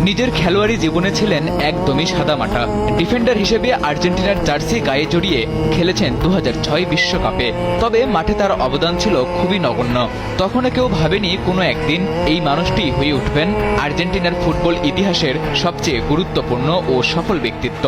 নিজের খেলোয়াড়ি জীবনে ছিলেন একদমই সাদামাটা। ডিফেন্ডার হিসেবে আর্জেন্টিনার জার্সি গায়ে জড়িয়ে খেলেছেন 2006 বিশ্বকাপে। তবে মাঠে তার অবদান ছিল খুবই নগণ্য। তখনও কেউ ভাবেনি কোনো একদিন এই মানুষটি হয়ে উঠবেন আর্জেন্টিনার ফুটবল ইতিহাসের সবচেয়ে গুরুত্বপূর্ণ ও সফল ব্যক্তিত্ব।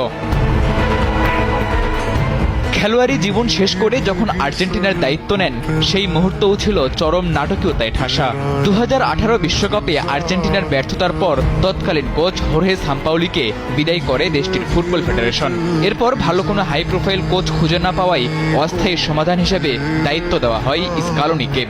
খেলোয়াড়ি জীবন শেষ করে যখন আর্জেন্টিনার দায়িত্ব নেন, সেই মুহূর্তও ছিল চরম নাটকীয়তায় ঠাসা। 2018 বিশ্বকাপে আর্জেন্টিনার ব্যর্থতার পর তৎকালীন কোচ হোর্হে সাম্পাওলিকে বিদায় করে দেশটির ফুটবল ফেডারেশন। এরপর ভালো কোনো হাই প্রোফাইল কোচ খুঁজে না পাওয়ায় অস্থায়ী সমাধান হিসেবে দায়িত্ব দেওয়া হয় স্কালোনিকে।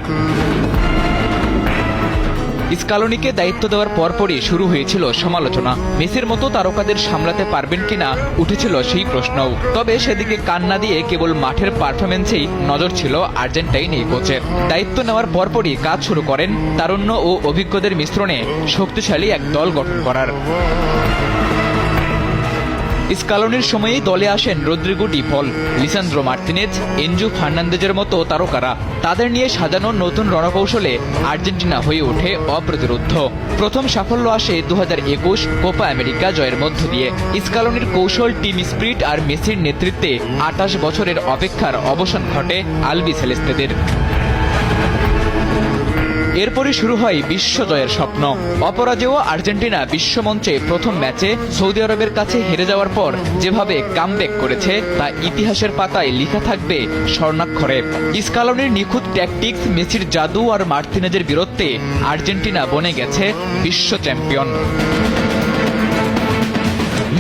স্কালোনিকে দায়িত্ব দেওয়ার পরপরই শুরু হয়েছিল সমালোচনা। মেসির মতো তারকাদের সামলাতে পারবেন কিনা উঠেছিল সেই প্রশ্নও। তবে সেদিকে কান না দিয়ে কেবল মাঠের পারফরমেন্সেই নজর ছিল আর্জেন্টাইন এই কোচের। দায়িত্ব নেওয়ার পরপরই কাজ শুরু করেন তারুণ্য ও অভিজ্ঞদের মিশ্রণে শক্তিশালী এক দল গঠন করার। স্কালোনির সময়েই দলে আসেন রদ্রিগো ডি পল, লিসান্দ্রো মার্তিনেজ, এনজু ফার্নান্দেজের মতো তারকারা। তাদের নিয়ে সাজানো নতুন রণকৌশলে আর্জেন্টিনা হয়ে ওঠে অপ্রতিরোধ্য। প্রথম সাফল্য আসে 2021 কোপা আমেরিকা জয়ের মধ্য দিয়ে। স্কালোনির কৌশল, টিম স্পিরিট আর মেসির নেতৃত্বে 28 বছরের অপেক্ষার অবসান ঘটে আলবি সেলেস্তেদের। এরপরই শুরু হয় বিশ্বজয়ের স্বপ্ন। অপরাজেয় আর্জেন্টিনা বিশ্বমঞ্চে প্রথম ম্যাচে সৌদি আরবের কাছে হেরে যাওয়ার পর যেভাবে কামব্যাক করেছে তা ইতিহাসের পাতায় লেখা থাকবে স্বর্ণাক্ষরে। স্কালোনির নিখুঁত ট্যাকটিক্স, মেসির জাদু আর মার্তিনেজের বীরত্বে আর্জেন্টিনা বনে গেছে বিশ্ব চ্যাম্পিয়ন।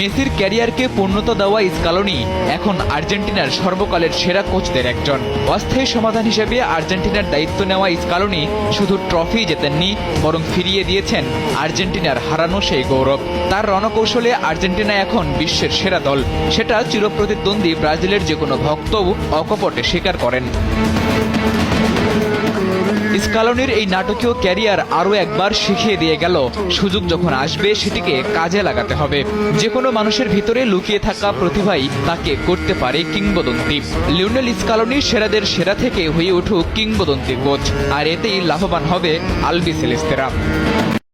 মেসির ক্যারিয়ারকে পূর্ণতা দেওয়া স্কালোনি এখন আর্জেন্টিনার সর্বকালের সেরা কোচদের একজন। অস্থায়ী সমাধান হিসেবে আর্জেন্টিনার দায়িত্ব নেওয়া স্কালোনি শুধু ট্রফি জেতেননি, বরং ফিরিয়ে দিয়েছেন আর্জেন্টিনার হারানো সেই গৌরব। তার রণকৌশলে আর্জেন্টিনা এখন বিশ্বের সেরা দল, সেটা চিরপ্রতিদ্বন্দ্বী ব্রাজিলের যে কোনো ভক্তও অকপটে স্বীকার করেন। স্কালোনির এই নাটকীয় ক্যারিয়ার আরও একবার শিখিয়ে দিয়ে গেল, সুযোগ যখন আসবে সেটিকে কাজে লাগাতে হবে। যে কোনো মানুষের ভিতরে লুকিয়ে থাকা প্রতিভাই তাকে করতে পারে কিংবদন্তি। লিওনেল স্কালোনি সেরাদের সেরা থেকে হয়ে উঠুক কিংবদন্তি কোচ, আর এতেই লাভবান হবে আলবি সেলেস্তেরা।